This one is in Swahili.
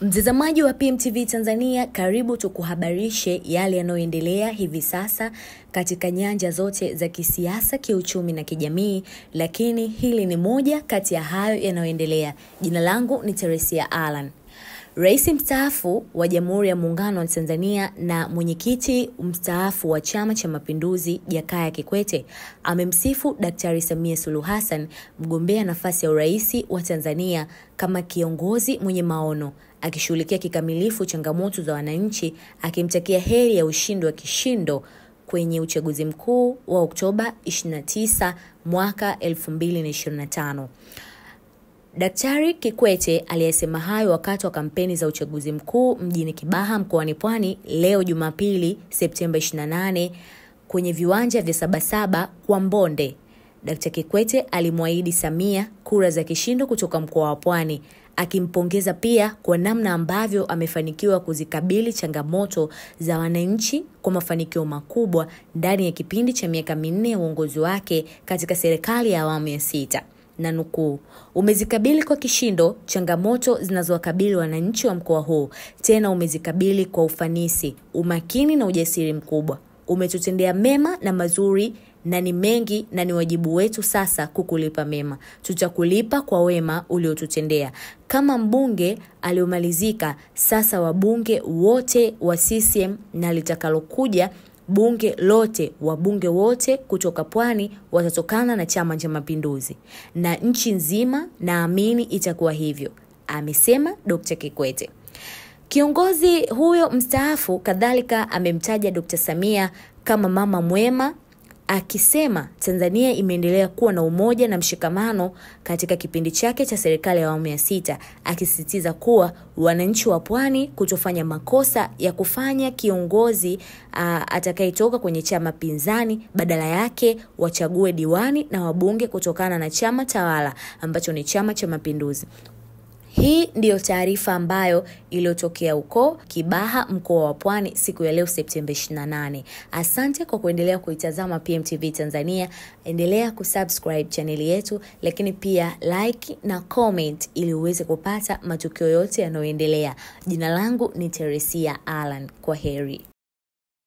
Mtazamaji wa PMTV Tanzania, karibu tukuhabarishe yale yanayoendelea hivi sasa katika nyanja zote za kisiasa, kiuchumi na kijamii, lakini hili ni moja kati ya hayo yanayoendelea. Jina langu ni Teresia Alan. Rais mstaafu wa Jamhuri ya Muungano wa Tanzania na mwenyekiti mstaafu wa Chama cha Mapinduzi Jakaya Kikwete amemsifu Daktari Samia Suluhu Hassan, mgombea nafasi ya urais wa Tanzania, kama kiongozi mwenye maono, akishughulikia kikamilifu changamoto za wananchi, akimtakia heri ya ushindi wa kishindo kwenye uchaguzi mkuu wa Oktoba 29 mwaka 2025. Daktari Kikwete aliyesema hayo wakati wa kampeni za uchaguzi mkuu mjini Kibaha mkoani Pwani leo Jumapili Septemba 28 kwenye viwanja vya Sabasaba kwa Mbonde. Daktari Kikwete alimwahidi Samia kura za kishindo kutoka mkoa wa Pwani, akimpongeza pia kwa namna ambavyo amefanikiwa kuzikabili changamoto za wananchi kwa mafanikio makubwa ndani ya kipindi cha miaka 4 ya uongozi wake katika serikali ya awamu ya 6. Na nukuu, umezikabili kwa kishindo changamoto zinazowakabili wananchi wa mkoa huu, tena umezikabili kwa ufanisi, umakini na ujasiri mkubwa. Umetutendea mema na mazuri na ni mengi, na ni wajibu wetu sasa kukulipa mema. Tutakulipa kwa wema uliotutendea. Kama mbunge aliomalizika, sasa wabunge wote wa CCM na litakalokuja bunge lote, wabunge wote kutoka Pwani watatokana na Chama cha Mapinduzi, na nchi nzima naamini itakuwa hivyo, amesema Dr. Kikwete. Kiongozi huyo mstaafu kadhalika amemtaja Dr. Samia kama mama mwema, akisema Tanzania imeendelea kuwa na umoja na mshikamano katika kipindi chake cha serikali ya awamu ya 6, akisisitiza kuwa wananchi wa Pwani kutofanya makosa ya kufanya kiongozi atakayetoka kwenye chama pinzani, badala yake wachague diwani na wabunge kutokana na chama tawala ambacho ni Chama cha Mapinduzi. Hii ndiyo taarifa ambayo iliyotokea huko Kibaha mkoa wa Pwani siku ya leo Septemba 28. Asante kwa kuendelea kuitazama PMTV Tanzania. Endelea kusubscribe channel yetu, lakini pia like na comment ili uweze kupata matukio yote yanayoendelea. Jina langu ni Teresia Alan. Kwaheri.